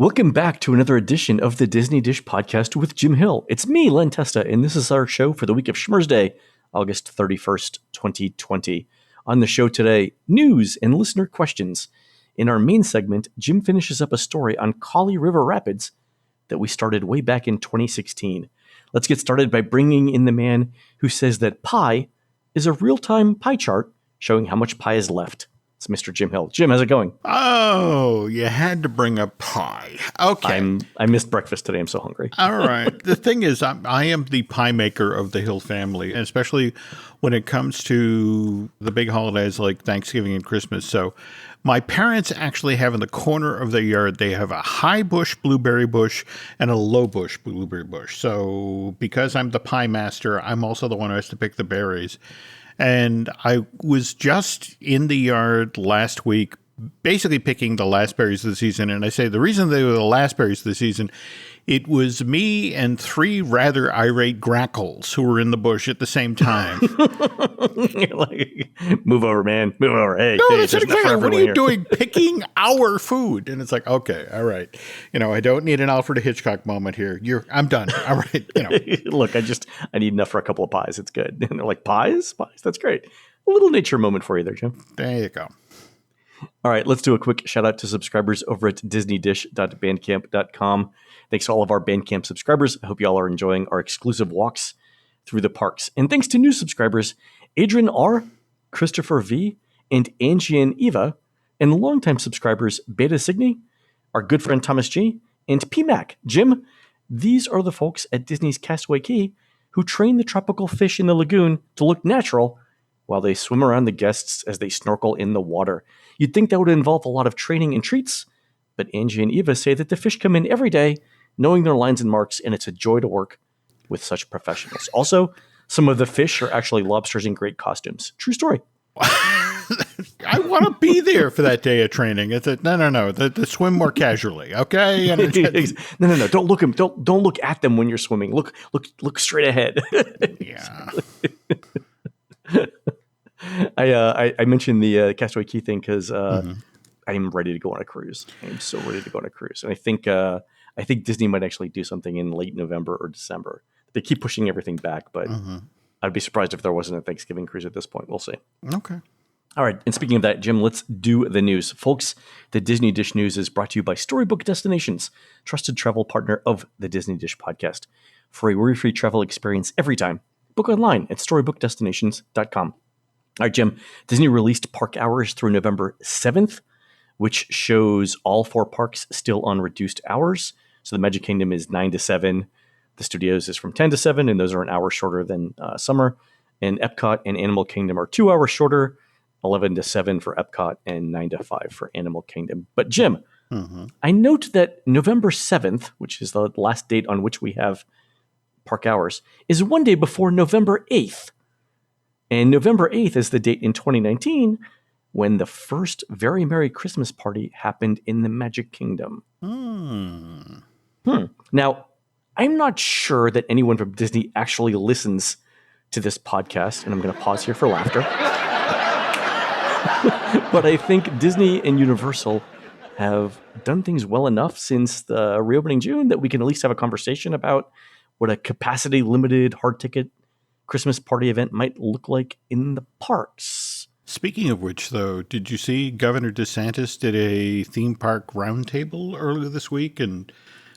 Welcome back to another edition of the Disney Dish Podcast with Jim Hill. It's me, Len Testa, and this is our show for the week of Schmur's Day, August 31st, 2020. On the show today, news and listener questions. In our main segment, Jim finishes up a story on Kali River Rapids that we started way back in 2016. Let's get started by bringing in the man who says that pie is a real-time pie chart showing how much pie is left. It's Mr. Jim Hill. Jim, how's it going? Oh, you had to bring up pie. Okay. I missed breakfast today. I'm so hungry. All right. The thing is, I am the pie maker of the Hill family, especially when it comes to the big holidays like Thanksgiving and Christmas. So my parents actually have in the corner of their yard, they have a high bush blueberry bush and a low bush blueberry bush. So because I'm the pie master, I'm also the one who has to pick the berries. And I was just in the yard last week, basically picking the last berries of the season. And I say the reason they were the last berries of the season, it was me and three rather irate grackles who were in the bush at the same time. You're like, move over, man. Move over. Hey, no, hey, that's exactly. What are you doing picking our food? And it's like, okay, all right. I don't need an Alfred Hitchcock moment here. I'm done. All right. Look, I need enough for a couple of pies. It's good. And they're like, pies? Pies. That's great. A little nature moment for you there, Jim. There you go. All right, let's do a quick shout out to subscribers over at disneydish.bandcamp.com. Thanks to all of our Bandcamp subscribers. I hope you all are enjoying our exclusive walks through the parks. And thanks to new subscribers, Adrian R., Christopher V., and Angie and Eva, and longtime subscribers Beta Cygni, our good friend Thomas G., and PMac. Jim, these are the folks at Disney's Castaway Cay who train the tropical fish in the lagoon to look natural while they swim around the guests as they snorkel in the water. You'd think that would involve a lot of training and treats, but Angie and Eva say that the fish come in every day, knowing their lines and marks, and it's a joy to work with such professionals. Also, some of the fish are actually lobsters in great costumes. True story. I want to be there for that day of training. It's no. The swim more casually, okay? No. Don't look them. Don't look at them when you're swimming. Look straight ahead. Yeah. I mentioned the Castaway Cay thing because I'm ready to go on a cruise. I'm so ready to go on a cruise, and I think Disney might actually do something in late November or December. They keep pushing everything back, but I'd be surprised if there wasn't a Thanksgiving cruise at this point. We'll see. Okay. All right. And speaking of that, Jim, let's do the news. Folks, the Disney Dish News is brought to you by Storybook Destinations, trusted travel partner of the Disney Dish podcast. For a worry-free travel experience every time, book online at storybookdestinations.com. All right, Jim, Disney released park hours through November 7th, which shows all four parks still on reduced hours. So the Magic Kingdom is 9 to 7. The Studios is from 10 to 7, and those are an hour shorter than summer. And Epcot and Animal Kingdom are 2 hours shorter, 11 to 7 for Epcot and 9 to 5 for Animal Kingdom. But Jim, I note that November 7th, which is the last date on which we have park hours, is one day before November 8th. And November 8th is the date in 2019 when the first Very Merry Christmas Party happened in the Magic Kingdom. Now, I'm not sure that anyone from Disney actually listens to this podcast, and I'm going to pause here for laughter. But I think Disney and Universal have done things well enough since the reopening June that we can at least have a conversation about what a capacity-limited hard-ticket Christmas party event might look like in the parks. Speaking of which, though, did you see Governor DeSantis did a theme park roundtable earlier this week? And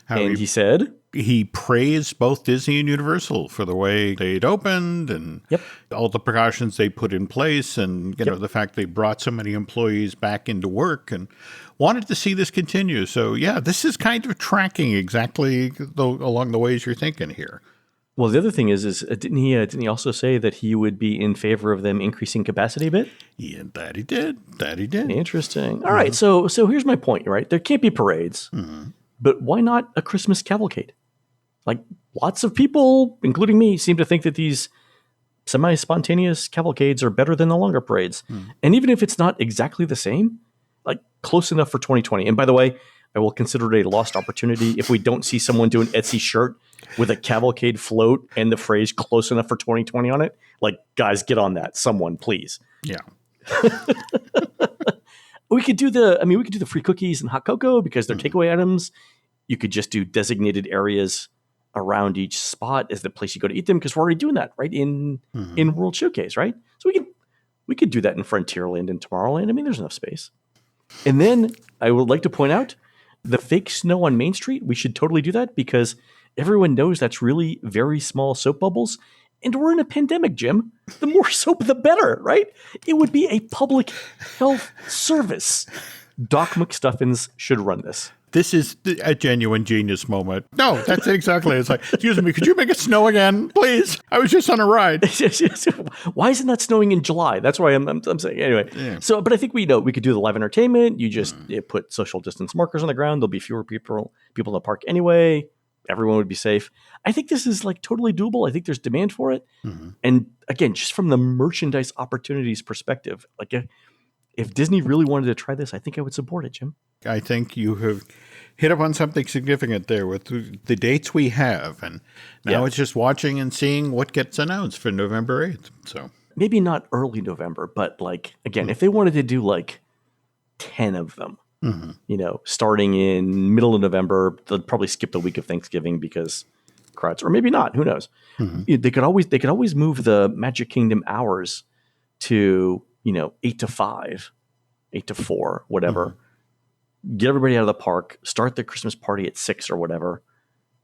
he said? He praised both Disney and Universal for the way they'd opened and all the precautions they put in place and the fact they brought so many employees back into work and wanted to see this continue. So, yeah, this is kind of tracking exactly along the ways you're thinking here. Well, the other thing is didn't he also say that he would be in favor of them increasing capacity a bit? Yeah, that he did. Interesting. All right, so here's my point, right? There can't be parades, but why not a Christmas cavalcade? Like, lots of people, including me, seem to think that these semi-spontaneous cavalcades are better than the longer parades. And even if it's not exactly the same, like close enough for 2020. And by the way, I will consider it a lost opportunity if we don't see someone do an Etsy shirt with a cavalcade float and the phrase close enough for 2020 on it. Like, guys, get on that. Someone, please. Yeah. We could do the free cookies and hot cocoa because they're takeaway items. You could just do designated areas around each spot as the place you go to eat them, because we're already doing that, right? In World Showcase, right? So we could do that in Frontierland and Tomorrowland. I mean, there's enough space. And then I would like to point out the fake snow on Main Street. We should totally do that because everyone knows that's really very small soap bubbles. And we're in a pandemic, Jim. The more soap, the better, right? It would be a public health service. Doc McStuffins should run this. This is a genuine genius moment. No, that's it exactly. It's like, excuse me, could you make it snow again, please? I was just on a ride. Why isn't that snowing in July? That's why I'm saying. Anyway, So, but I think we could do the live entertainment. You just put social distance markers on the ground. There'll be fewer people in the park anyway. Everyone would be safe. I think this is like totally doable. I think there's demand for it. And again, just from the merchandise opportunities perspective, like if Disney really wanted to try this, I think I would support it, Jim. I think you have hit up on something significant there with the dates we have. And now it's just watching and seeing what gets announced for November 8th. So maybe not early November, but like, again, if they wanted to do like 10 of them, starting in middle of November, they'll probably skip the week of Thanksgiving because crowds, or maybe not, who knows? They could always move the Magic Kingdom hours to, 8 to 5, 8 to 4, whatever. Get everybody out of the park, start the Christmas party at 6 or whatever,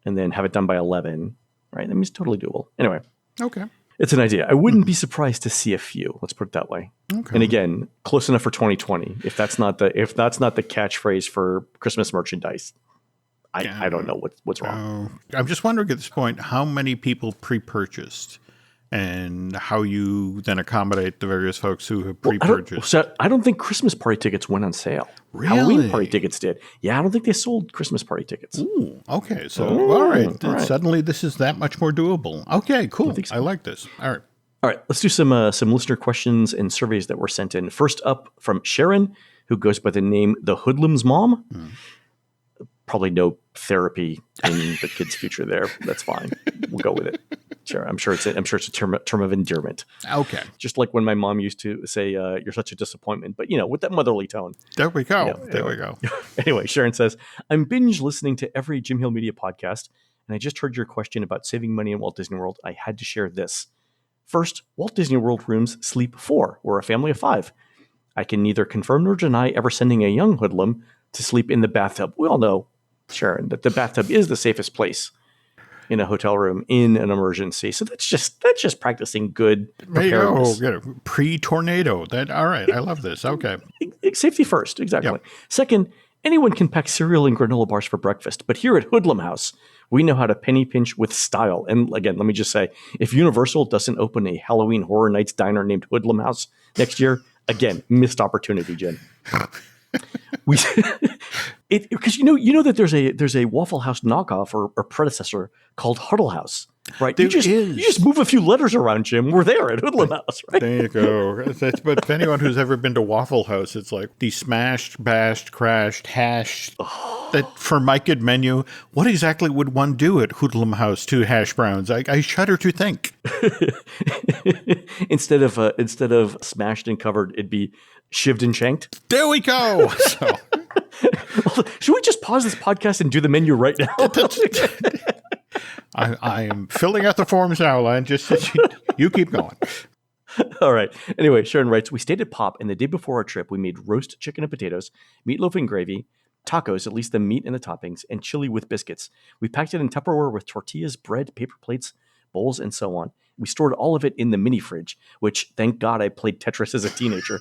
and then have it done by 11, right? I mean, it's totally doable. Anyway. Okay. It's an idea. I wouldn't be surprised to see a few. Let's put it that way. Okay. And again, close enough for 2020. If that's not the catchphrase for Christmas merchandise, I don't know what's wrong. I'm just wondering at this point how many people pre-purchased and how you then accommodate the various folks who have pre-purchased. I don't think Christmas party tickets went on sale. Really? Halloween party tickets did. Yeah, I don't think they sold Christmas party tickets. Ooh, okay. So, all right. Suddenly this is that much more doable. Okay, cool. I like this. All right. All right. Let's do some listener questions and surveys that were sent in. First up from Sharon, who goes by the name The Hoodlum's Mom. Probably no therapy in the kid's future there. That's fine. We'll go with it. Sure. I'm sure it's a term of endearment. Okay. Just like when my mom used to say, "You're such a disappointment," but with that motherly tone. There we go. There we go. Anyway, Sharon says, "I'm binge listening to every Jim Hill Media podcast, and I just heard your question about saving money in Walt Disney World. I had to share this. First, Walt Disney World rooms sleep 4. We're a family of 5. I can neither confirm nor deny ever sending a young hoodlum to sleep in the bathtub. We all know, Sharon, that the bathtub is the safest place in a hotel room in an emergency. So that's just practicing good preparedness. There you go. Pre-tornado. All right. I love this. Okay. Safety first. Exactly. Yep. Second, anyone can pack cereal and granola bars for breakfast. But here at Hoodlum House, we know how to penny pinch with style. And again, let me just say, if Universal doesn't open a Halloween Horror Nights diner named Hoodlum House next year, again, missed opportunity, Jen. Because you know that there's a Waffle House knockoff or predecessor called Huddle House, right? You just move a few letters around, Jim. We're there at Hoodlum House, right? There you go. But for anyone who's ever been to Waffle House, it's like the smashed, bashed, crashed, hashed, that Formica menu. What exactly would one do at Hoodlum House to hash browns? I shudder to think. Instead of smashed and covered, it'd be shivved and shanked. There we go. So. Should we just pause this podcast and do the menu right now? I am filling out the forms now, Len. Just you keep going. All right. Anyway, Sharon writes, we stayed at Pop, and the day before our trip, we made roast chicken and potatoes, meatloaf and gravy, tacos, at least the meat and the toppings, and chili with biscuits. We packed it in Tupperware with tortillas, bread, paper plates, bowls, and so on. We stored all of it in the mini fridge, which, thank God, I played Tetris as a teenager.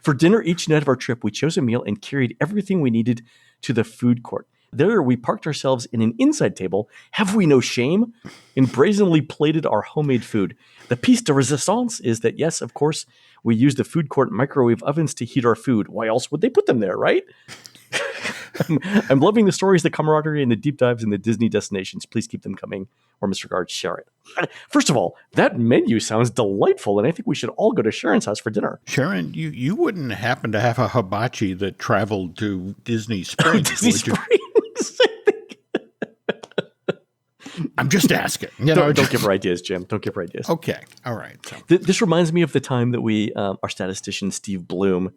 For dinner each night of our trip, we chose a meal and carried everything we needed to the food court. There, we parked ourselves in an inside table, have we no shame, and brazenly plated our homemade food. The piece de resistance is that, yes, of course, we used the food court microwave ovens to heat our food. Why else would they put them there, right? I'm loving the stories, the camaraderie, and the deep dives in the Disney destinations. Please keep them coming. Warmest regards, Sharon. First of all, that menu sounds delightful, and I think we should all go to Sharon's house for dinner. Sharon, you wouldn't happen to have a hibachi that traveled to Disney Springs, Disney Springs. I'm just asking. Don't give her ideas, Jim. Don't give her ideas. Okay. All right. So. This reminds me of the time that our statistician, Steve Bloom,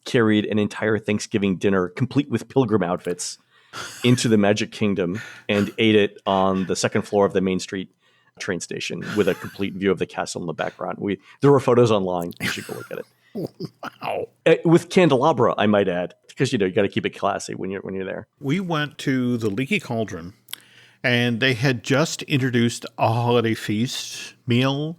carried an entire Thanksgiving dinner complete with pilgrim outfits into the Magic Kingdom and ate it on the second floor of the Main Street train station with a complete view of the castle in the background. There were photos online. You should go look at it. Wow. With candelabra, I might add, because you got to keep it classy when you're there. We went to the Leaky Cauldron, and they had just introduced a holiday feast meal.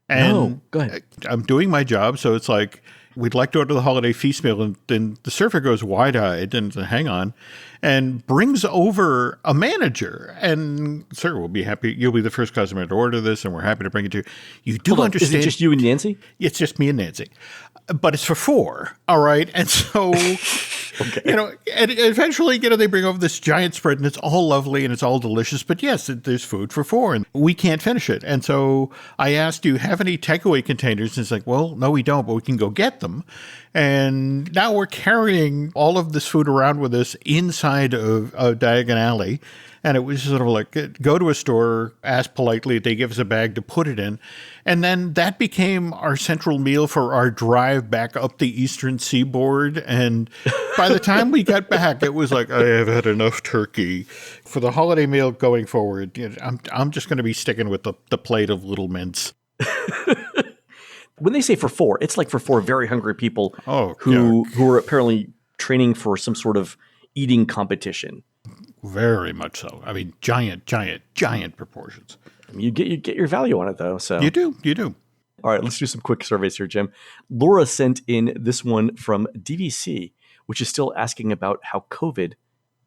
And go ahead. I'm doing my job, so it's like, we'd like to order the holiday feast meal, and then the server goes wide-eyed and hang on, and brings over a manager. And, sir, we'll be happy. You'll be the first customer to order this, and we're happy to bring it to you. You do understand. Is it just you and Nancy? It's just me and Nancy. But it's for 4, all right? And so, Okay. And eventually, they bring over this giant spread, and it's all lovely, and it's all delicious. But yes, there's food for 4, and we can't finish it. And so I asked, do you have any takeaway containers? And it's like, well, no, we don't, but we can go get them. And now we're carrying all of this food around with us inside of Diagon Alley. And it was sort of like, go to a store, ask politely, they give us a bag to put it in. And then that became our central meal for our drive back up the eastern seaboard. And by the time we got back, it was like, I have had enough turkey. For the holiday meal going forward, I'm just going to be sticking with the plate of Little Mints. When they say for 4, it's like for 4 very hungry people who are apparently training for some sort of eating competition. Very much so. I mean, giant proportions. You get your value on it, though. So You do. All right, let's do some quick surveys here, Jim. Laura sent in this one from DVC, which is still asking about how COVID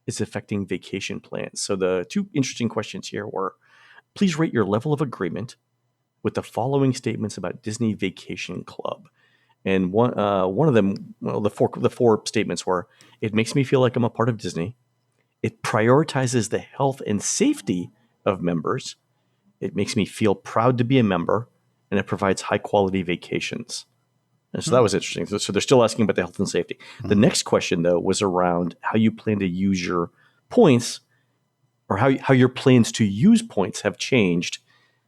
is affecting vacation plans. So the 2 interesting questions here were, please rate your level of agreement with the following statements about Disney Vacation Club. And one of them, the 4 statements were, it makes me feel like I'm a part of Disney. It prioritizes the health and safety of members. It makes me feel proud to be a member, and it provides high-quality vacations. And so that was interesting. So they're still asking about the health and safety. The next question, though, was around how you plan to use your points, or how your plans to use points have changed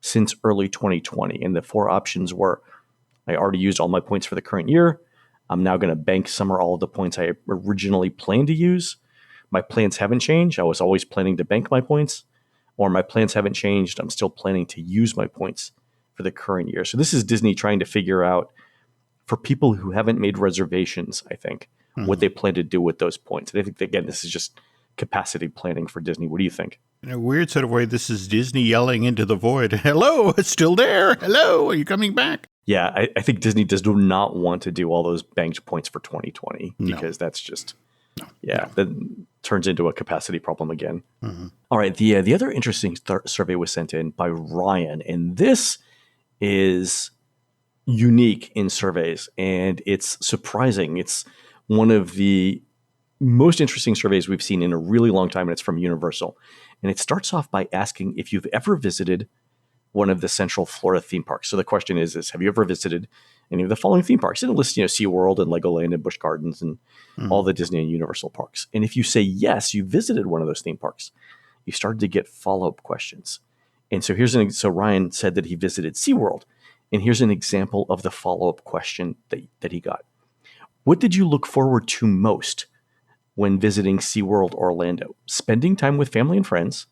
since early 2020. And the 4 options were, I already used all my points for the current year. I'm now going to bank some or all of the points I originally planned to use. My plans haven't changed. I was always planning to bank my points, or my plans haven't changed. I'm still planning to use my points for the current year. So this is Disney trying to figure out, for people who haven't made reservations, I think, what they plan to do with those points. And I think, again, this is just capacity planning for Disney. What do you think? In a weird sort of way, this is Disney yelling into the void. Hello, it's still there. Hello, are you coming back? Yeah, I think Disney does not want to do all those banked points for 2020 because that's just, that turns into a capacity problem again. All right, the other interesting survey was sent in by Ryan, and this is unique in surveys, and it's surprising. It's one of the most interesting surveys we've seen in a really long time, and it's from Universal. And it starts off by asking if you've ever visited one of the Central Florida theme parks. So the question is have you ever visited any of the following theme parks? And it lists, SeaWorld and Legoland and Busch Gardens and all the Disney and Universal parks. And if you say yes, you visited one of those theme parks, you started to get follow-up questions. And so so Ryan said that he visited SeaWorld. And here's an example of the follow-up question that he got. What did you look forward to most when visiting SeaWorld Orlando? Spending time with family and friends,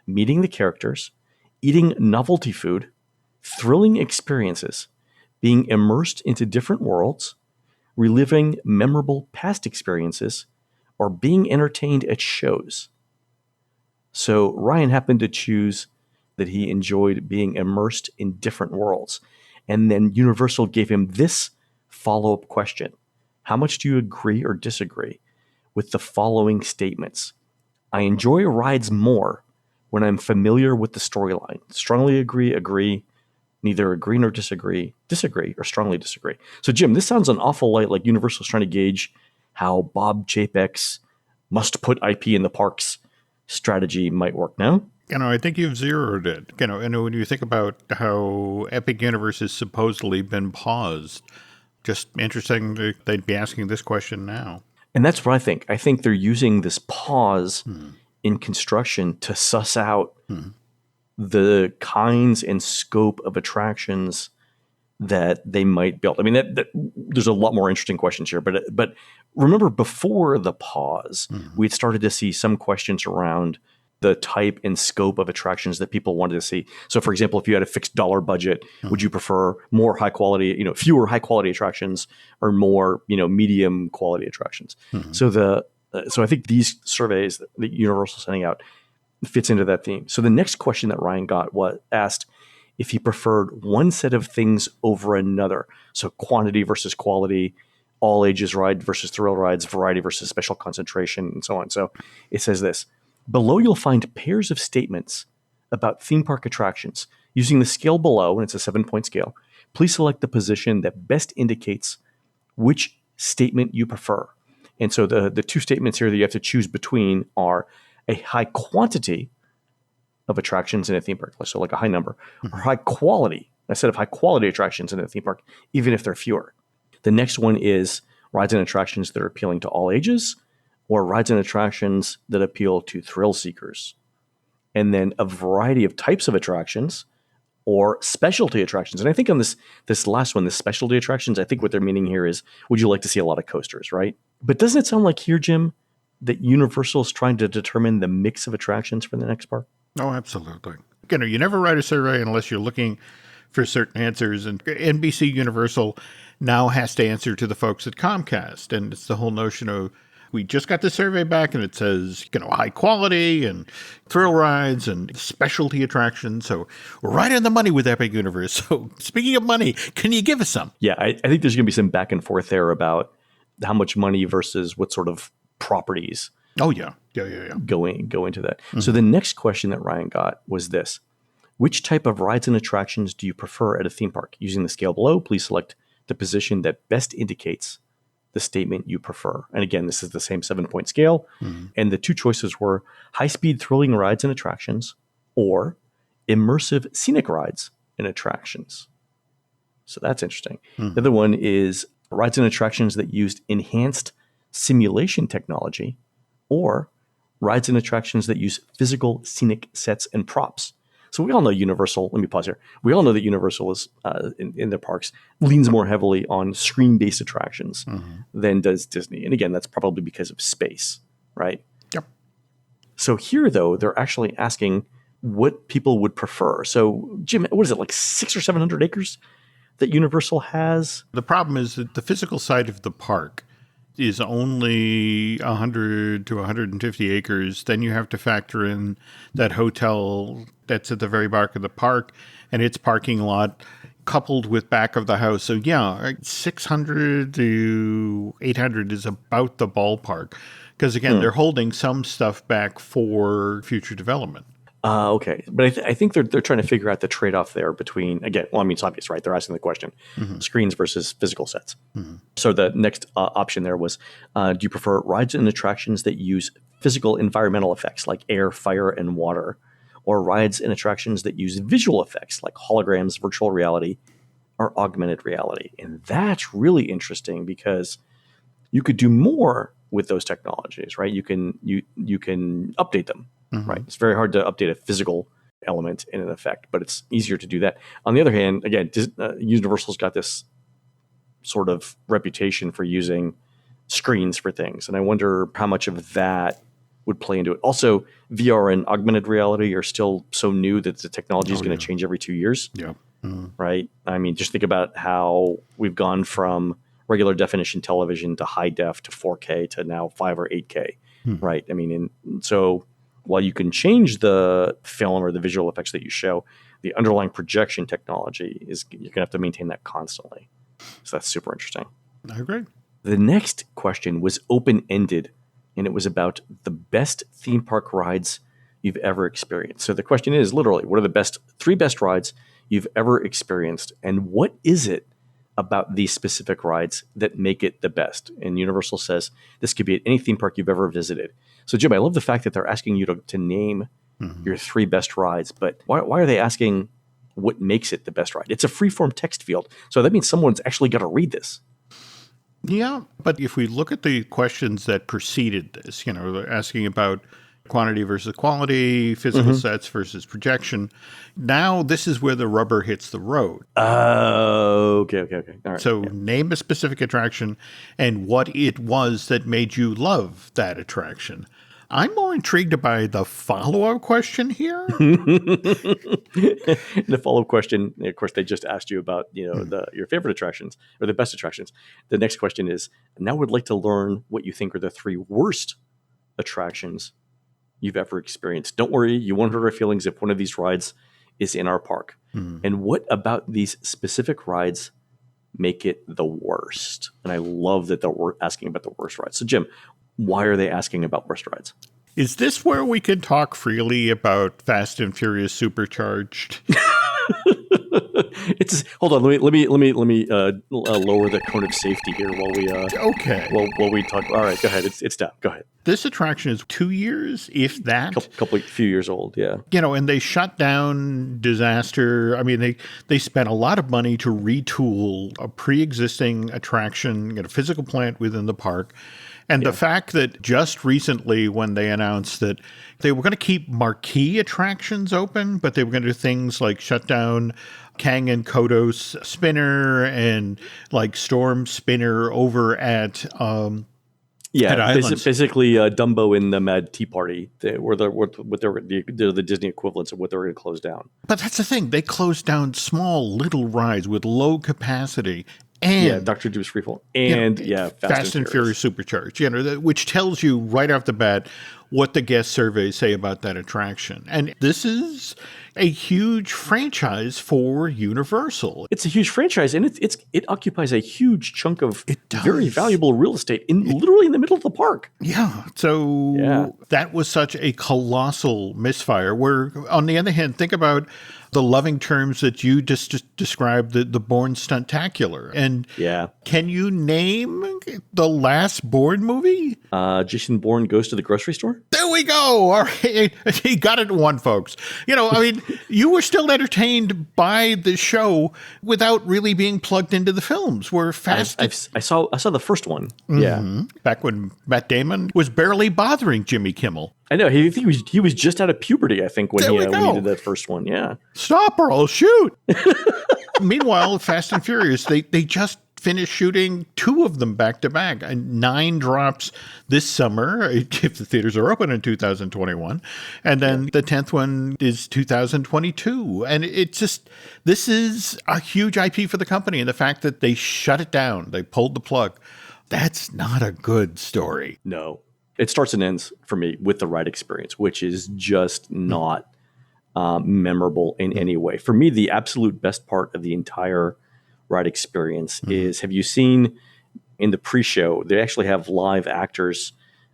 meeting the characters, eating novelty food, thrilling experiences, being immersed into different worlds, reliving memorable past experiences, or being entertained at shows. So Ryan happened to choose that he enjoyed being immersed in different worlds. And then Universal gave him this follow-up question. How much do you agree or disagree with the following statements? I enjoy rides more when I'm familiar with the storyline. Strongly agree, neither agree nor disagree, or strongly disagree. So Jim, this sounds an awful lot like Universal's trying to gauge how Bob Chapek's must put IP in the parks strategy might work now. I think you've zeroed it. And when you think about how Epic Universe has supposedly been paused, just interesting that they'd be asking this question now. And that's what I think. I think they're using this pause in construction to suss out the kinds and scope of attractions that they might build? I mean, there's a lot more interesting questions here, but remember before the pause, we'd started to see some questions around the type and scope of attractions that people wanted to see. So, for example, if you had a fixed dollar budget, would you prefer more high quality, fewer high quality attractions or more, medium quality attractions? So so I think these surveys that Universal's sending out fits into that theme. So the next question that Ryan got asked if he preferred one set of things over another. So quantity versus quality, all ages ride versus thrill rides, variety versus special concentration, and so on. So it says this. Below, you'll find pairs of statements about theme park attractions. Using the scale below, and it's a 7-point scale, please select the position that best indicates which statement you prefer. And so the two statements here that you have to choose between are a high quantity of attractions in a theme park, so like a high number, or high quality, a set of high quality attractions in a theme park, even if they're fewer. The next one is rides and attractions that are appealing to all ages, or rides and attractions that appeal to thrill seekers. And then a variety of types of attractions or specialty attractions. And I think on this last one, the specialty attractions, I think what they're meaning here is, would you like to see a lot of coasters, right? But doesn't it sound like here, Jim, that Universal is trying to determine the mix of attractions for the next park? Oh, absolutely. You never write a survey unless you're looking for certain answers. And NBC Universal now has to answer to the folks at Comcast. And it's the whole notion of, we just got the survey back and it says, high quality and thrill rides and specialty attractions. So we're right on the money with Epic Universe. So speaking of money, can you give us some? Yeah, I think there's going to be some back and forth there about how much money versus what sort of properties. Oh, yeah. Go into that. So the next question that Ryan got was this. Which type of rides and attractions do you prefer at a theme park? Using the scale below, please select the position that best indicates the statement you prefer. And again, this is the same 7-point scale. And the two choices were high-speed thrilling rides and attractions or immersive scenic rides and attractions. So that's interesting. The other one is rides and attractions that used enhanced simulation technology or rides and attractions that use physical scenic sets and props. So we all know Universal, let me pause here. We all know that Universal is, in their parks, leans more heavily on screen-based attractions than does Disney. And again, that's probably because of space, right? Yep. So here, though, they're actually asking what people would prefer. So, Jim, what is it, like 600 or 700 acres that Universal has? The problem is that the physical side of the park is only 100 to 150 acres. Then you have to factor in that hotel that's at the very back of the park and its parking lot coupled with back of the house. So yeah, 600 to 800 is about the ballpark. Because again, they're holding some stuff back for future development. Okay. But I think they're trying to figure out the trade-off there between, again, well, I mean, it's obvious, right? They're asking the question, screens versus physical sets. So the next option there was, do you prefer rides and attractions that use physical environmental effects like air, fire, and water, or rides and attractions that use visual effects like holograms, virtual reality, or augmented reality? And that's really interesting because you could do more with those technologies, right? You can update them. Right. It's very hard to update a physical element in an effect, but it's easier to do that. On the other hand, again, Universal's got this sort of reputation for using screens for things. And I wonder how much of that would play into it. Also, VR and augmented reality are still so new that the technology is going to change every 2 years. Yeah. Right. I mean, just think about how we've gone from regular definition television to high def to 4K to now 5 or 8K. Right. I mean, and so while you can change the film or the visual effects that you show, the underlying projection technology is you're going to have to maintain that constantly. So that's super interesting. I agree. The next question was open-ended, and it was about the best theme park rides you've ever experienced. So the question is literally, what are the three best rides you've ever experienced, and what is it about these specific rides that make it the best? And Universal says this could be at any theme park you've ever visited. So, Jim, I love the fact that they're asking you to name your three best rides, but why are they asking what makes it the best ride? It's a free-form text field, so that means someone's actually got to read this. Yeah, but if we look at the questions that preceded this, they're asking about Quantity versus quality, physical sets versus projection. Now this is where the rubber hits the road. Okay. All right. So name a specific attraction and what it was that made you love that attraction. I'm more intrigued by the follow-up question here. The follow-up question, of course, they just asked you about, your favorite attractions or the best attractions. The next question is, now we'd like to learn what you think are the 3 worst attractions you've ever experienced. Don't worry, you won't hurt our feelings if one of these rides is in our park. And what about these specific rides make it the worst? And I love that they're asking about the worst rides. So, Jim, why are they asking about worst rides? Is this where we can talk freely about Fast and Furious Supercharged? Hold on. Let me lower the cone of safety here while we Okay. While we talk. All right, go ahead. It's down. Go ahead. This attraction is 2 years, if that. Few years old. Yeah. And they shut down Disaster. I mean, they spent a lot of money to retool a pre-existing attraction, physical plant within the park. And the fact that just recently, when they announced that they were going to keep marquee attractions open, but they were going to do things like shut down Kang and Kodos Spinner and like Storm Spinner over at basically Dumbo in the Mad Tea Party. They're the Disney equivalents of what they're going to close down. But that's the thing. They closed down small little rides with low capacity. And Dr. Doom's Freefall. And Fast and Furious Supercharged, which tells you right off the bat what the guest surveys say about that attraction. And this is a huge franchise for Universal. It's a huge franchise, and it occupies a huge chunk of very valuable real estate literally in the middle of the park. Yeah. So that was such a colossal misfire. Where, on the other hand, think about the loving terms that you just described, the Bourne Stuntacular. And can you name the last Bourne movie? Jason Bourne Goes to the Grocery Store? There we go. All right. He got it in one, folks. You were still entertained by the show without really being plugged into the films. We're fast. I saw the first one. Mm-hmm. Yeah. Back when Matt Damon was barely bothering Jimmy Kimmel. I know. He was just out of puberty, I think, when he did that first one. Yeah. Stop or I'll shoot. Meanwhile, Fast and Furious, they just finished shooting 2 of them back to back. And 9 drops this summer, if the theaters are open in 2021. And then the 10th one is 2022. And this is a huge IP for the company. And the fact that they shut it down, they pulled the plug, that's not a good story. No. It starts and ends for me with the ride experience, which is just not memorable in any way. For me, the absolute best part of the entire ride experience is, have you seen in the pre-show, they actually have live actors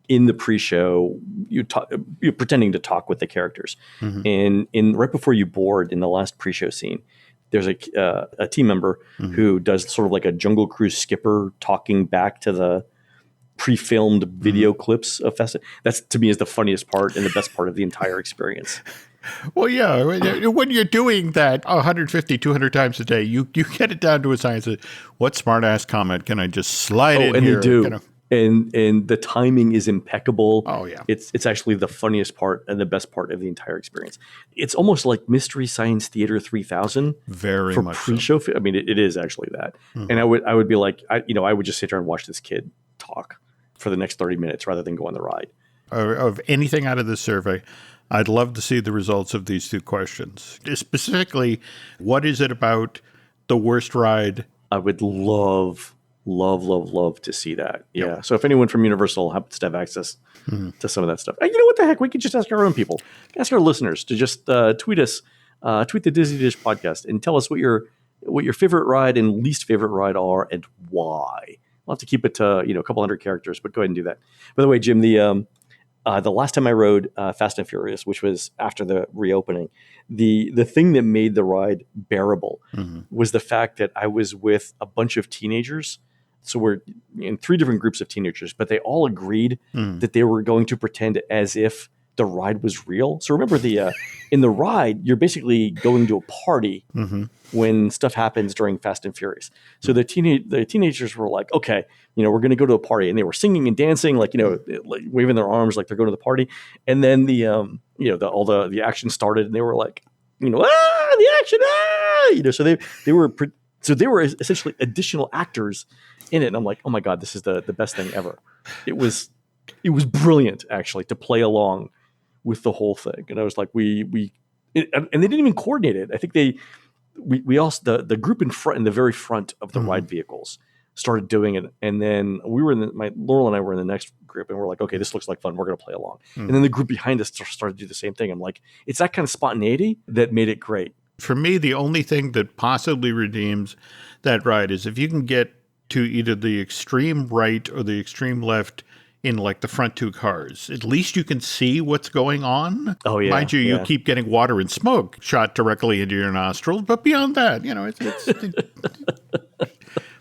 in the pre-show, you're pretending to talk with the characters. And right before you board in the last pre-show scene, there's a team member who does sort of like a Jungle Cruise skipper talking back to the pre-filmed video clips of Fast. That's, to me, is the funniest part and the best part of the entire experience. Well, yeah, when you're doing that 150, 200 times a day, you get it down to a science of what smart-ass comment can I just slide in and here? They do. And the timing is impeccable. Oh, yeah. It's actually the funniest part and the best part of the entire experience. It's almost like Mystery Science Theater 3000. Very for much pre-show. So. I mean, it is actually that. And I would be like, I would just sit there and watch this kid talk for the next 30 minutes rather than go on the ride. Of anything out of this survey, I'd love to see the results of these 2 questions. Specifically, what is it about the worst ride? I would love to see that. Yeah. Yep. So if anyone from Universal happens to have access to some of that stuff, you know what the heck? We could just ask our own people, ask our listeners to just tweet us, tweet the Disney Dish podcast and tell us what your favorite ride and least favorite ride are and why. We'll have to keep it to, a couple hundred characters, but go ahead and do that. By the way, Jim, the last time I rode Fast and Furious, which was after the reopening, the thing that made the ride bearable was the fact that I was with a bunch of teenagers. So we're in 3 different groups of teenagers, but they all agreed that they were going to pretend as if the ride was real. So remember in the ride, you're basically going to a party when stuff happens during Fast and Furious. So the teenagers were like, okay, we're going to go to a party, and they were singing and dancing, like like waving their arms like they're going to the party. And then the action started, and they were like, the action, so they were essentially additional actors in it. And I'm like, oh my God, this is the best thing ever. It was brilliant, actually, to play along with the whole thing. And I was like, and they didn't even coordinate it. I think we also, the group in the very front of the ride vehicles started doing it. And then Laurel and I were in the next group, and we're like, okay, this looks like fun. We're going to play along. And then the group behind us started to do the same thing. I'm like, it's that kind of spontaneity that made it great. For me, the only thing that possibly redeems that ride is if you can get to either the extreme right or the extreme left in like the front two cars. At least you can see what's going on. Oh, yeah. Mind you, you keep getting water and smoke shot directly into your nostrils. But beyond that,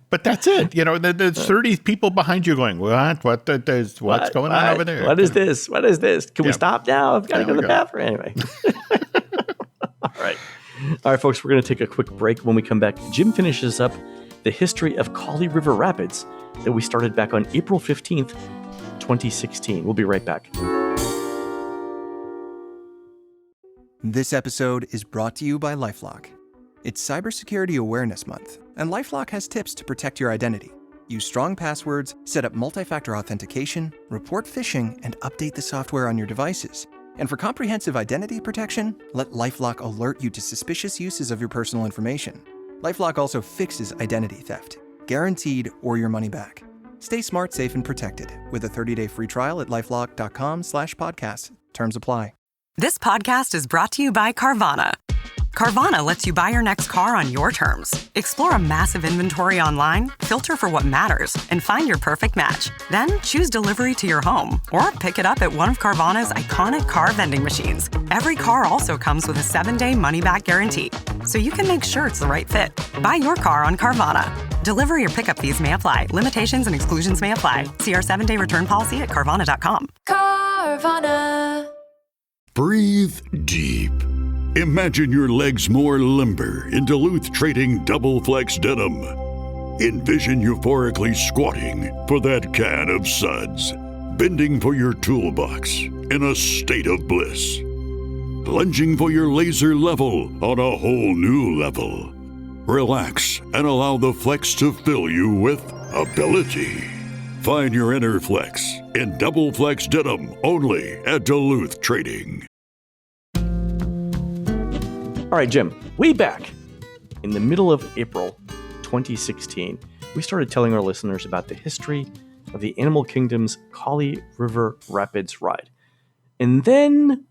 but that's it. There's 30 people behind you going, what's going on over there? What is this? What is this? Can we stop now? I've got to go to the bathroom anyway. All right, folks, we're going to take a quick break. When we come back, Jim finishes up the history of Kali River Rapids that we started back on April 15th, 2016. We'll be right back. This episode is brought to you by LifeLock. It's Cybersecurity Awareness Month, and LifeLock has tips to protect your identity. Use strong passwords, set up multi-factor authentication, report phishing, and update the software on your devices. And for comprehensive identity protection, let LifeLock alert you to suspicious uses of your personal information. LifeLock also fixes identity theft, guaranteed or your money back. Stay smart, safe, and protected with a 30-day free trial at LifeLock.com/podcast. Terms apply. This podcast is brought to you by Carvana. Carvana lets you buy your next car on your terms. Explore a massive inventory online, filter for what matters, and find your perfect match. Then choose delivery to your home or pick it up at one of Carvana's iconic car vending machines. Every car also comes with a 7-day money-back guarantee, so you can make sure it's the right fit. Buy your car on Carvana. Delivery or pickup fees may apply. Limitations and exclusions may apply. See our 7-day return policy at Carvana.com. Carvana. Breathe deep. Imagine your legs more limber in Duluth Trading Double Flex Denim. Envision euphorically squatting for that can of suds, bending for your toolbox in a state of bliss, lunging for your laser level on a whole new level. Relax and allow the flex to fill you with ability. Find your inner flex in Double Flex Denim only at Duluth Trading. All right, Jim, way back in the middle of April 2016, we started telling our listeners about the history of the Animal Kingdom's Kali River Rapids ride. And then,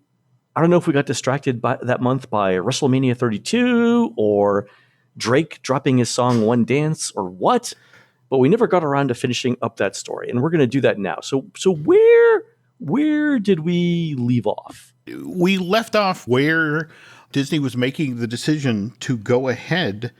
I don't know if we got distracted that month by WrestleMania 32 or Drake dropping his song One Dance or what, but we never got around to finishing up that story. And we're going to do that now. So where did we leave off? We left off where Disney was making the decision to go ahead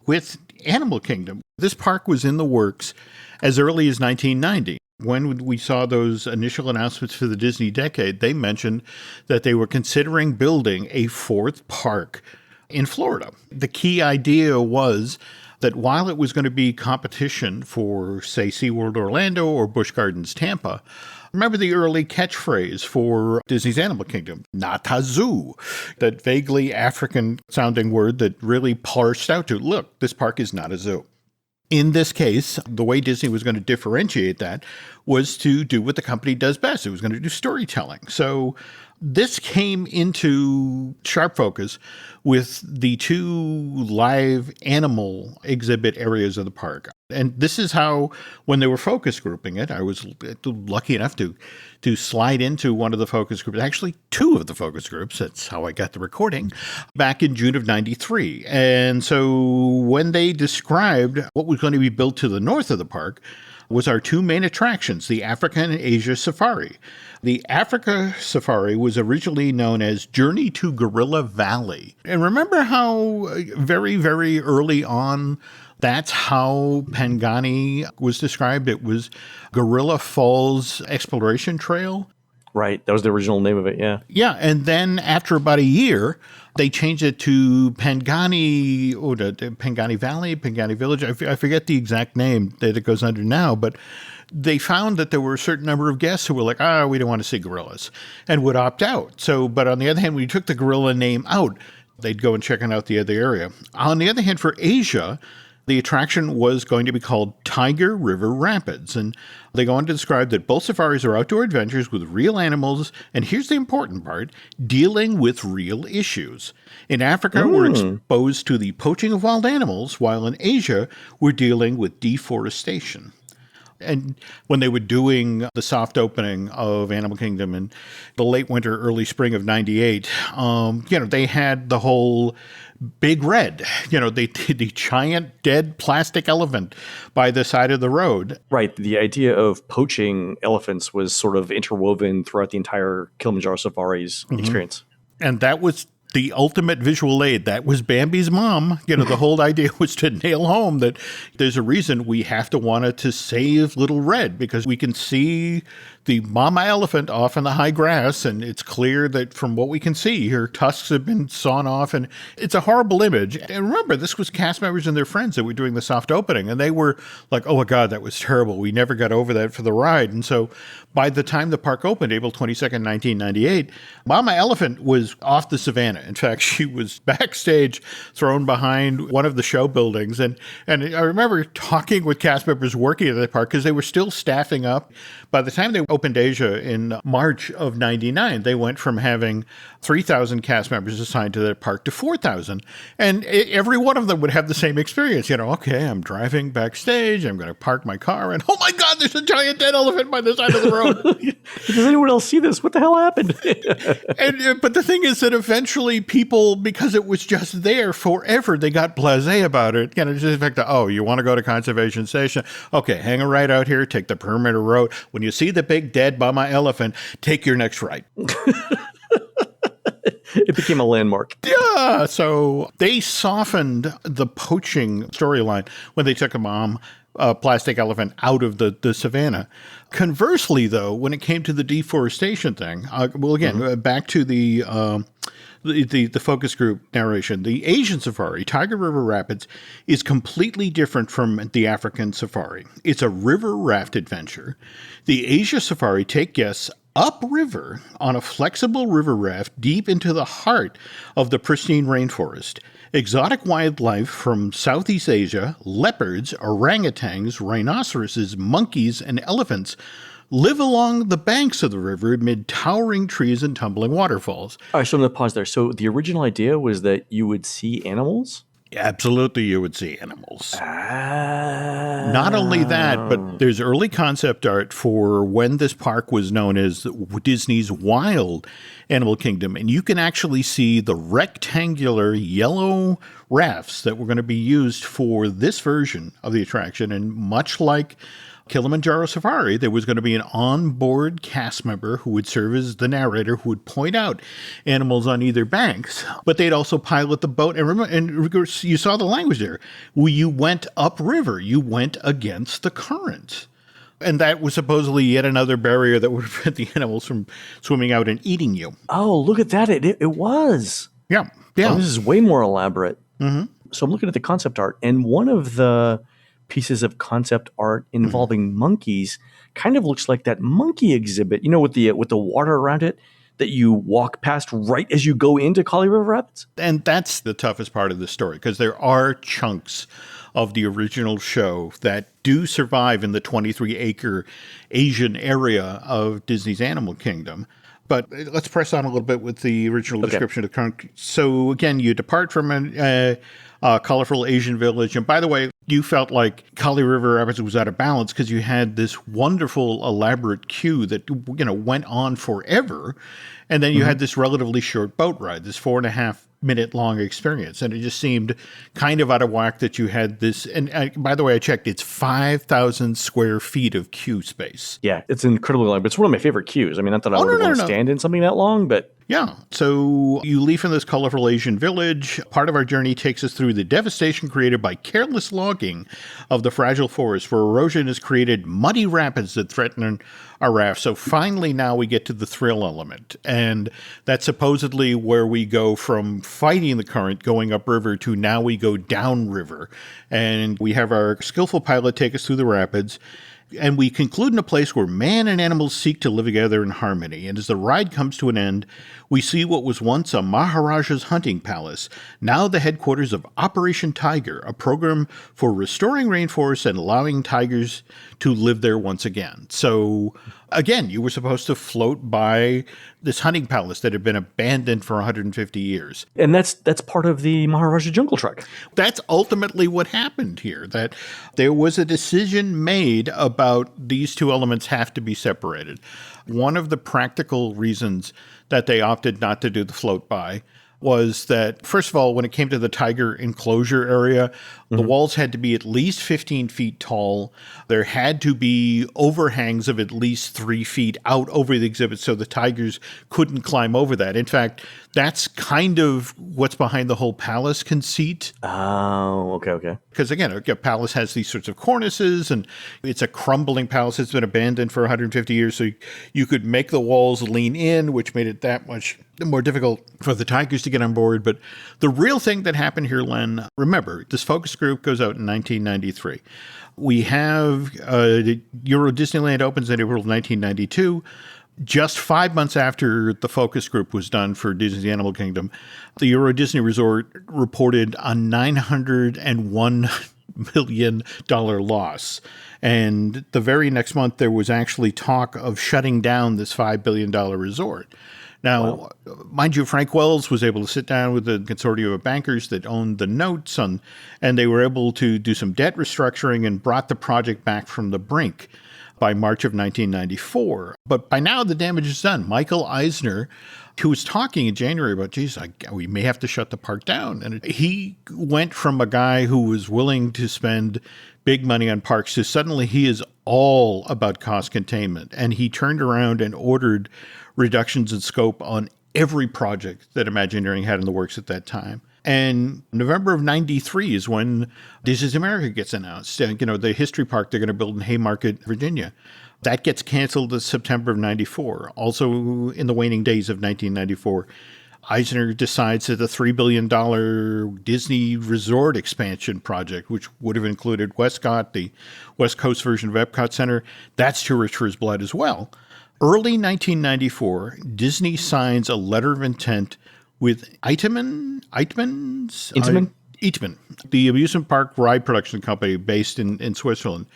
with Animal Kingdom. This park was in the works as early as 1990. When we saw those initial announcements for the Disney decade, they mentioned that they were considering building a fourth park in Florida. The key idea was that while it was going to be competition for, say, SeaWorld Orlando or Busch Gardens Tampa, remember the early catchphrase for Disney's Animal Kingdom, not a zoo, that vaguely African-sounding word that really parsed out to, look, this park is not a zoo. In this case, the way Disney was going to differentiate that was to do what the company does best. It was going to do storytelling. So this came into sharp focus with the two live animal exhibit areas of the park. And this is how, when they were focus grouping it, I was lucky enough to slide into one of the focus groups, actually two of the focus groups. That's how I got the recording, back in June of 93. And so when they described what was going to be built to the north of the park was our two main attractions, the Africa and Asia Safari. The Africa Safari was originally known as Journey to Gorilla Valley. And remember how very, very early on, that's how Pangani was described? It was Gorilla Falls Exploration Trail. Right. That was the original name of it. Yeah. Yeah. And then after about a year, they changed it to Pangani, the Pangani Valley, Pangani Village. I forget the exact name that it goes under now, but they found that there were a certain number of guests who were like, we don't want to see gorillas, and would opt out. So, but on the other hand, when you took the gorilla name out, they'd go and check out the other area. On the other hand, for Asia, the attraction was going to be called Tiger River Rapids. And they go on to describe that both safaris are outdoor adventures with real animals. And here's the important part, dealing with real issues. In Africa, we're exposed to the poaching of wild animals, while in Asia, we're dealing with deforestation. And when they were doing the soft opening of Animal Kingdom in the late winter, early spring of 98, they had the whole Big Red, the giant dead plastic elephant by the side of the road. Right. The idea of poaching elephants was sort of interwoven throughout the entire Kilimanjaro Safari's experience. And that was the ultimate visual aid. That was Bambi's mom. The whole idea was to nail home that there's a reason we have to want to save Little Red, because we can see the mama elephant off in the high grass, and it's clear that from what we can see, her tusks have been sawn off, and it's a horrible image. And remember, this was cast members and their friends that were doing the soft opening, and they were like, oh my God, that was terrible. We never got over that for the ride. And so by the time the park opened, April 22nd, 1998, Mama Elephant was off the savannah. In fact, she was backstage thrown behind one of the show buildings. And I remember talking with cast members working at the park because they were still staffing up. By the time they opened Asia in March of 99, they went from having 3,000 cast members assigned to the park to 4,000. And every one of them would have the same experience. Okay, I'm driving backstage. I'm going to park my car. And oh my God, there's a giant dead elephant by the side of the road. Does anyone else see this? What the hell happened? But the thing is that eventually people, because it was just there forever, they got blasé about it. Just the fact that, you want to go to Conservation Station? Okay, hang a right out here, take the perimeter road. When you see the big dead mama elephant, take your next right. It became a landmark. Yeah, so they softened the poaching storyline when they took a mom plastic elephant out of the savannah. Conversely, though, when it came to the deforestation thing, back to the focus group narration, the Asian safari, Tiger River Rapids, is completely different from the African safari. It's a river raft adventure. The Asia safari take guests upriver on a flexible river raft deep into the heart of the pristine rainforest. Exotic wildlife from Southeast Asia, leopards, orangutans, rhinoceroses, monkeys, and elephants live along the banks of the river amid towering trees and tumbling waterfalls. All right, so I'm going to pause there. So the original idea was that you would see animals? Absolutely, you would see animals. Not only that, but there's early concept art for when this park was known as Disney's Wild Animal Kingdom. And you can actually see the rectangular yellow rafts that were going to be used for this version of the attraction. And much like Kilimanjaro Safari, there was going to be an onboard cast member who would serve as the narrator, who would point out animals on either banks, but they'd also pilot the boat. And remember, and you saw the language there. You went upriver. You went against the current. And that was supposedly yet another barrier that would prevent the animals from swimming out and eating you. Oh, look at that. It was. Yeah. Oh, this is way more elaborate. Mm-hmm. So I'm looking at the concept art, and one of the pieces of concept art involving monkeys kind of looks like that monkey exhibit, with the water around it that you walk past right as you go into Kali River Rapids. And that's the toughest part of the story, because there are chunks of the original show that do survive in the 23-acre Asian area of Disney's Animal Kingdom. But let's press on a little bit with the original description of the current. So again, you depart from a colorful Asian village. And by the way, you felt like Kali River Rapids was out of balance because you had this wonderful, elaborate queue that, went on forever. And then you had this relatively short boat ride, this 4.5-minute long experience. And it just seemed kind of out of whack that you had this. And by the way, I checked, it's 5,000 square feet of queue space. Yeah, it's incredibly long, but it's one of my favorite queues. I mean, not that I would want to stand in something that long, but... Yeah. So you leave from this colorful Asian village. Part of our journey takes us through the devastation created by careless logging of the fragile forest, where erosion has created muddy rapids that threaten our raft. So finally now we get to the thrill element. And that's supposedly where we go from fighting the current, going upriver, to now we go downriver. And we have our skillful pilot take us through the rapids. And we conclude in a place where man and animals seek to live together in harmony. And as the ride comes to an end, we see what was once a Maharaja's hunting palace, now the headquarters of Operation Tiger, a program for restoring rainforests and allowing tigers to live there once again. So, again, you were supposed to float by this hunting palace that had been abandoned for 150 years. And that's part of the Maharaja Jungle Trek. That's ultimately what happened here, that there was a decision made about these two elements have to be separated. One of the practical reasons that they opted not to do the float by was that, first of all, when it came to the tiger enclosure area, the walls had to be at least 15 feet tall. There had to be overhangs of at least 3 feet out over the exhibit so the tigers couldn't climb over that. In fact, that's kind of what's behind the whole palace conceit. Oh, okay. Because, again, a palace has these sorts of cornices, and it's a crumbling palace that's been abandoned for 150 years, so you could make the walls lean in, which made it that much more difficult for the tigers to get on board. But the real thing that happened here, Len, remember, this focus group goes out in 1993. We have Euro Disneyland opens in April of 1992. Just 5 months after the focus group was done for Disney's Animal Kingdom, the Euro Disney Resort reported a $901 million loss. And the very next month, there was actually talk of shutting down this $5 billion resort. Now, mind you, Frank Wells was able to sit down with the consortium of bankers that owned the notes, and they were able to do some debt restructuring and brought the project back from the brink by March of 1994. But by now, the damage is done. Michael Eisner, who was talking in January about, geez, we may have to shut the park down. And he went from a guy who was willing to spend big money on parks to suddenly he is all about cost containment. And he turned around and ordered reductions in scope on every project that Imagineering had in the works at that time. And November of 93 is when Disney's America gets announced. The history park they're going to build in Haymarket, Virginia. That gets canceled in September of 94. Also, in the waning days of 1994, Eisner decides that the $3 billion Disney Resort expansion project, which would have included Westcott, the West Coast version of Epcot Center, that's too rich for his blood as well. Early 1994, Disney signs a letter of intent with Eiteman, the amusement park ride production company based in Switzerland.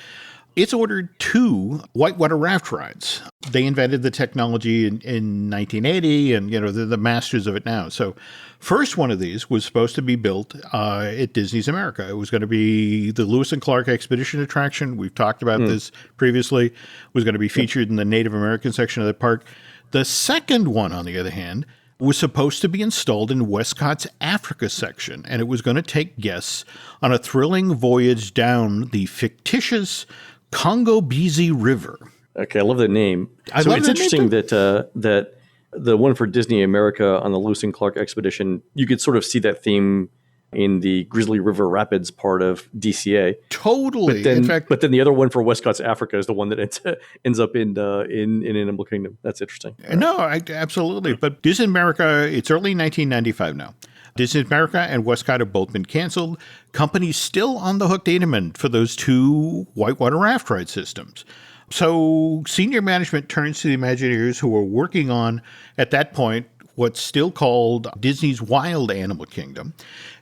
It's ordered 2 whitewater raft rides. They invented the technology in 1980, and they're the masters of it now. So first one of these was supposed to be built at Disney's America. It was going to be the Lewis and Clark Expedition attraction. We've talked about this previously. It was going to be featured in the Native American section of the park. The second one, on the other hand, was supposed to be installed in Westcott's Africa section, and it was going to take guests on a thrilling voyage down the fictitious Congo-Bizi River. Okay, I love that name. It's interesting that the one for Disney America on the Lewis and Clark expedition, you could sort of see that theme in the Grizzly River Rapids part of DCA. Totally. But then the other one for Westcott's Africa is the one that ends up in Animal Kingdom. That's interesting. No, absolutely. But Disney America, it's early 1995 now. Disney America and Westcott have both been canceled. Companies still on the hook to Edelman for those 2 whitewater raft ride systems. So senior management turns to the Imagineers, who are working on, at that point, what's still called Disney's Wild Animal Kingdom,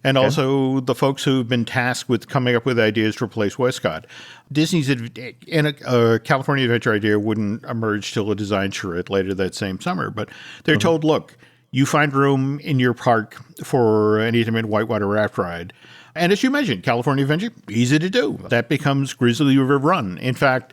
and also the folks who've been tasked with coming up with ideas to replace Westcott. Disney's California Adventure idea wouldn't emerge till a design charrette later that same summer, but they're told, look, you find room in your park for an intimate whitewater raft ride. And as you mentioned, California Adventure, easy to do. That becomes Grizzly River Run. In fact,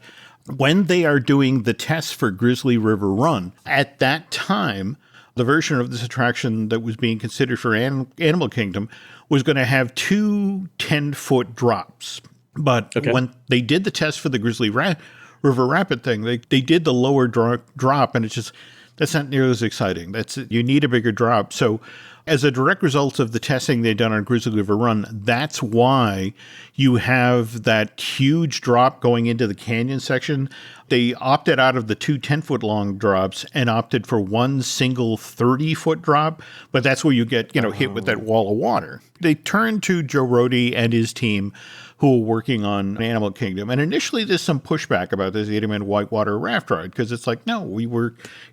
when they are doing the tests for Grizzly River Run, at that time, the version of this attraction that was being considered for Animal Kingdom was going to have 2 10-foot drops. But when they did the test for the Grizzly River Rapid thing, they did the lower drop, and it's just, that's not nearly as exciting. You need a bigger drop. So As a direct result of the testing they've done on Grizzly River Run, that's why you have that huge drop going into the canyon section. They opted out of the two 10-foot long drops and opted for one single 30-foot drop, but that's where you get, hit with that wall of water. They turned to Joe Rohde and his team, who were working on Animal Kingdom. And initially there's some pushback about this 80-man whitewater raft ride, because it's like, no,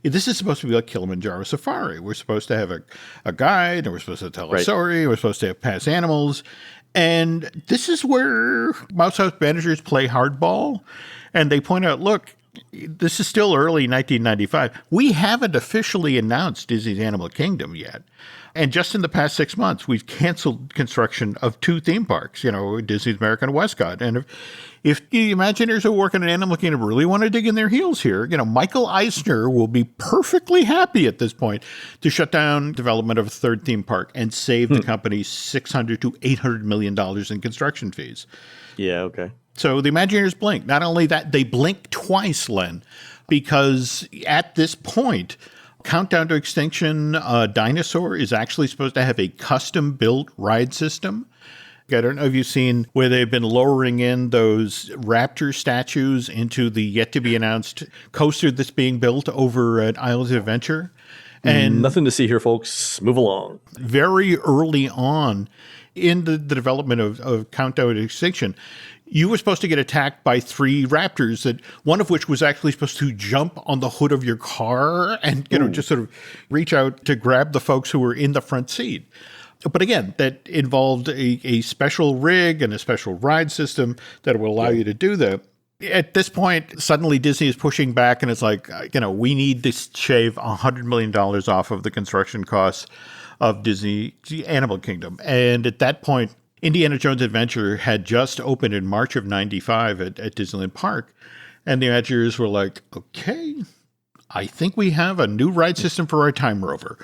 this is supposed to be like Kilimanjaro Safari. We're supposed to have a guide, and we're supposed to tell a story, we're supposed to have past animals. And this is where Mouse House managers play hardball. And they point out, look, this is still early 1995. We haven't officially announced Disney's Animal Kingdom yet. And just in the past 6 months, we've canceled construction of 2 theme parks, Disney's American Westcott. And if the Imagineers who work in Animal Kingdom really want to dig in their heels here, Michael Eisner will be perfectly happy at this point to shut down development of a 3rd theme park and save the company $600 to $800 million in construction fees. Yeah, okay. So the Imagineers blink. Not only that, they blink twice, Len, because at this point, Countdown to Extinction Dinosaur is actually supposed to have a custom-built ride system. I don't know if you've seen where they've been lowering in those raptor statues into the yet-to-be-announced coaster that's being built over at Islands of Adventure. And nothing to see here, folks. Move along. Very early on in the development of Countdown to Extinction, you were supposed to get attacked by 3 raptors, that one of which was actually supposed to jump on the hood of your car and, just sort of reach out to grab the folks who were in the front seat. But again, that involved a special rig and a special ride system that will allow you to do that. At this point, suddenly Disney is pushing back, and it's like, we need to shave $100 million off of the construction costs of Disney Animal Kingdom. And at that point, Indiana Jones Adventure had just opened in March of 95 at Disneyland Park. And the Imagineers were like, okay, I think we have a new ride system for our Time Rover.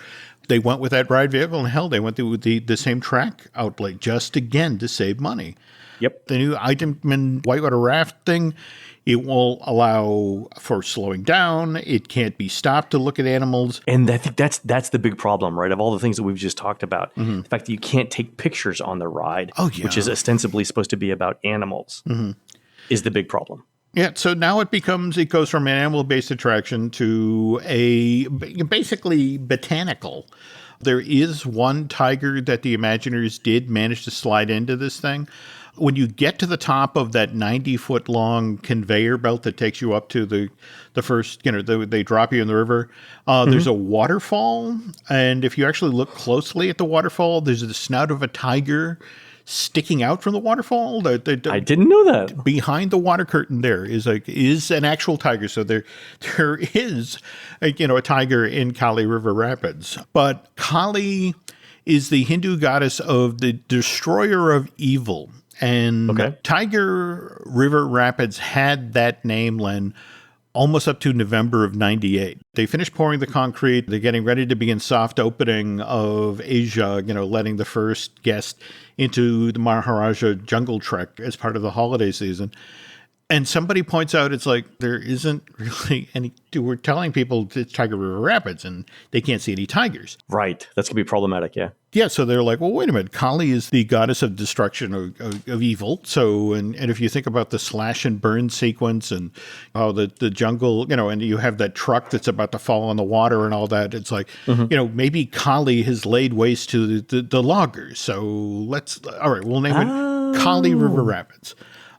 They went with that ride vehicle, and hell, they went through the same track outlay just again to save money. Yep. The new Item Whitewater Raft thing, it will allow for slowing down. It can't be stopped to look at animals. And I think that's the big problem, right? Of all the things that we've just talked about, the fact that you can't take pictures on the ride, which is ostensibly supposed to be about animals, is the big problem. Yeah, so now it goes from an animal-based attraction to a basically botanical. There is one tiger that the Imagineers did manage to slide into this thing. When you get to the top of that 90-foot long conveyor belt that takes you up to the first, they drop you in the river, there's a waterfall. And if you actually look closely at the waterfall, there's the snout of a tiger sticking out from the waterfall. I didn't know that. Behind the water curtain there is an actual tiger. So there is a tiger in Kali River Rapids. But Kali is the Hindu goddess of the destroyer of evil. And Tiger River Rapids had that name, Len, almost up to November of 98. They finished pouring the concrete. They're getting ready to begin soft opening of Asia, letting the first guest into the Maharaja Jungle Trek as part of the holiday season. And somebody points out, it's like, there isn't really any, we're telling people it's Tiger River Rapids and they can't see any tigers. Right. That's going to be problematic, yeah. Yeah, so they're like, well, wait a minute. Kali is the goddess of destruction of evil. So, and if you think about the slash and burn sequence and how the jungle, and you have that truck that's about to fall in the water and all that, it's like, maybe Kali has laid waste to the loggers. So all right, we'll name it Kali River Rapids.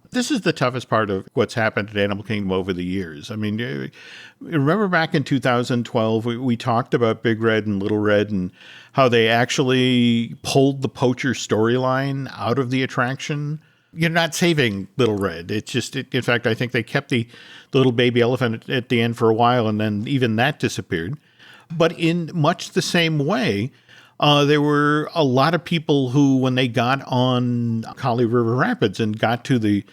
This is the toughest part of what's happened at Animal Kingdom over the years. I mean, remember back in 2012, we talked about Big Red and Little Red and how they actually pulled the poacher storyline out of the attraction. You're not saving Little Red. It's just, in fact, I think they kept the little baby elephant at the end for a while, and then even that disappeared. But in much the same way, there were a lot of people who, when they got on Kali River Rapids and got to the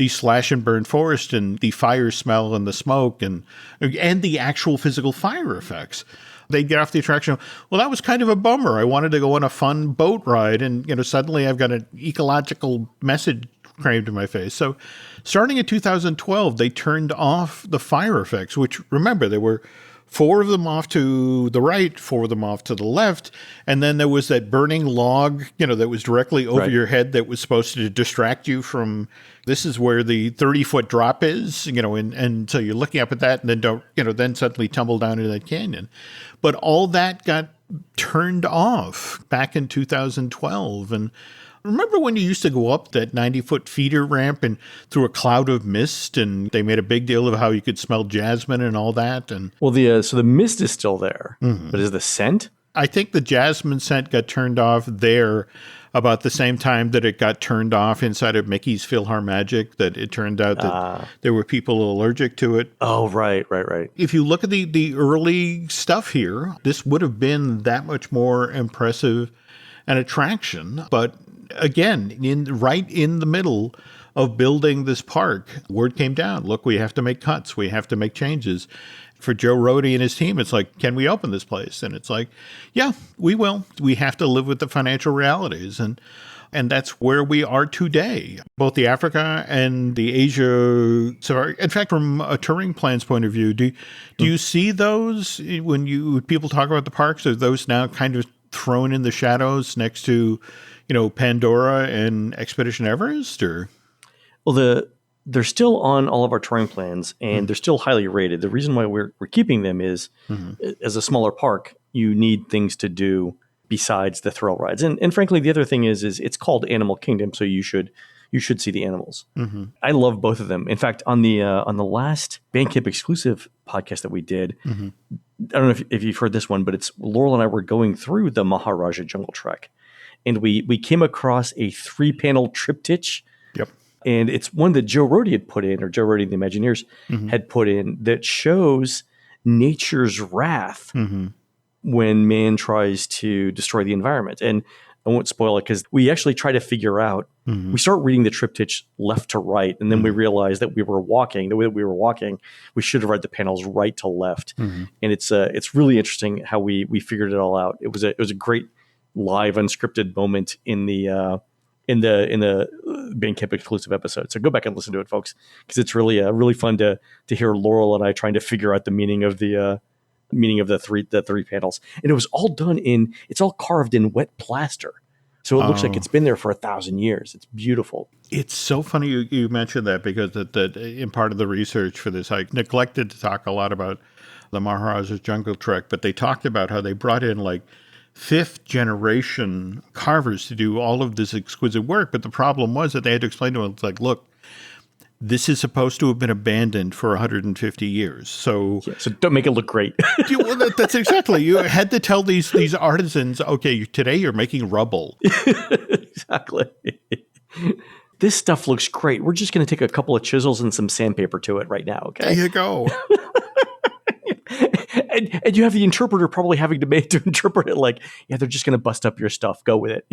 slash and burn forest and the fire smell and the smoke and the actual physical fire effects, they'd get off the attraction. Well, that was kind of a bummer. I wanted to go on a fun boat ride, and suddenly I've got an ecological message crammed in my face. So starting in 2012, they turned off the fire effects, which, remember, there were 4 of them off to the right, 4 of them off to the left. And then there was that burning log, that was directly over your head that was supposed to distract you from, this is where the 30-foot drop is, and so you're looking up at that and then then suddenly tumble down into that canyon. But all that got turned off back in 2012. And remember when you used to go up that 90-foot feeder ramp and through a cloud of mist, and they made a big deal of how you could smell jasmine and all that? And well, so the mist is still there, but is the scent? I think the jasmine scent got turned off there about the same time that it got turned off inside of Mickey's PhilharMagic, that it turned out that there were people allergic to it. Oh, right. If you look at the early stuff here, this would have been that much more impressive an attraction. But again, right in the middle of building this park, word came down, look, we have to make cuts. We have to make changes. For Joe Rohde and his team, it's like, can we open this place? And it's like, yeah, we will. We have to live with the financial realities. And that's where we are today, both the Africa and the Asia. So, in fact, from a touring plan's point of view, do you see those when people talk about the parks? Are those now kind of thrown in the shadows next to, Pandora and Expedition Everest? Or well, they're still on all of our touring plans, and they're still highly rated. The reason why we're keeping them is, as a smaller park, you need things to do besides the thrill rides. And frankly, the other thing is it's called Animal Kingdom, so you should see the animals. I love both of them. In fact, on the last Bandcamp exclusive podcast that we did, I don't know if you've heard this one, but it's Laurel and I were going through the Maharaja Jungle Trek, and we came across a 3-panel triptych. Yep. And it's one that Joe Rohde had put in, or Joe Rohde and the Imagineers had put in, that shows nature's wrath when man tries to destroy the environment. And I won't spoil it because we actually try to figure out, we start reading the triptych left to right, and then we realize that the way that we were walking, we should have read the panels right to left. And it's really interesting how we figured it all out. It was a great live unscripted moment in the Bandcamp exclusive episode. So go back and listen to it, folks, because it's really fun to hear Laurel and I trying to figure out the meaning of the three panels. And it was all it's all carved in wet plaster. So it looks like it's been there for 1,000 years. It's beautiful. It's so funny you mentioned that, because that in part of the research for this, I neglected to talk a lot about the Maharaja's Jungle Trek, but they talked about how they brought in like 5th generation carvers to do all of this exquisite work. But the problem was that they had to explain to them, it's like, look, this is supposed to have been abandoned for 150 years. So don't make it look great. Well, that's exactly. You had to tell these artisans, okay, today you're making rubble. Exactly. This stuff looks great. We're just going to take a couple of chisels and some sandpaper to it right now. Okay. There you go. And you have the interpreter probably having to interpret it like, yeah, they're just going to bust up your stuff. Go with it.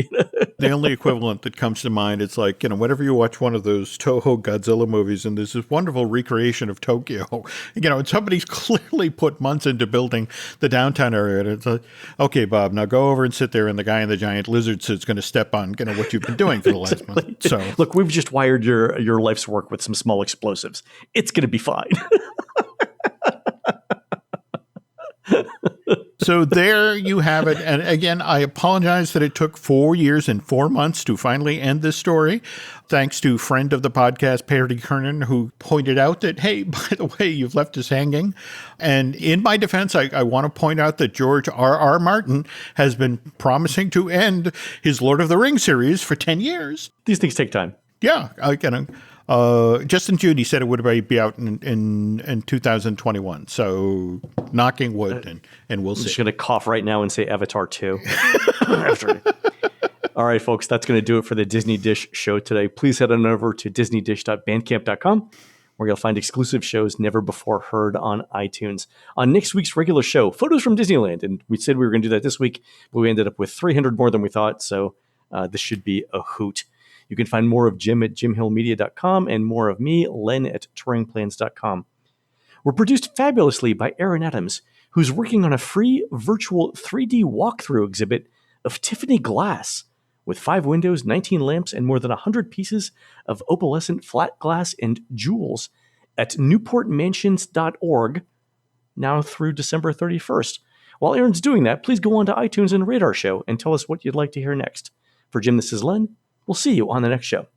The only equivalent that comes to mind, it's like, whenever you watch one of those Toho Godzilla movies and there's this wonderful recreation of Tokyo, and somebody's clearly put months into building the downtown area. And it's like, okay, Bob, now go over and sit there, and the guy in the giant lizard suit's going to step on what you've been doing for the last month. So look, we've just wired your life's work with some small explosives. It's going to be fine. So there you have it. And again, I apologize that it took 4 years and 4 months to finally end this story. Thanks to friend of the podcast, Perry Kernan, who pointed out that, hey, by the way, you've left us hanging. And in my defense, I want to point out that George R.R. Martin has been promising to end his Lord of the Rings series for 10 years. These things take time. Yeah. Just in June, he said it would be out in 2021. So knocking wood, and we'll see. I'm just going to cough right now and say Avatar 2. All right, folks, that's going to do it for the Disney Dish show today. Please head on over to disneydish.bandcamp.com, where you'll find exclusive shows never before heard on iTunes. On next week's regular show, Photos from Disneyland. And we said we were going to do that this week, but we ended up with 300 more than we thought. So this should be a hoot. You can find more of Jim at jimhillmedia.com and more of me, Len, at touringplans.com. We're produced fabulously by Aaron Adams, who's working on a free virtual 3D walkthrough exhibit of Tiffany glass with 5 windows, 19 lamps, and more than 100 pieces of opalescent flat glass and jewels at newportmansions.org. now through December 31st. While Aaron's doing that, please go on to iTunes and rate our show and tell us what you'd like to hear next. For Jim, this is Len. We'll see you on the next show.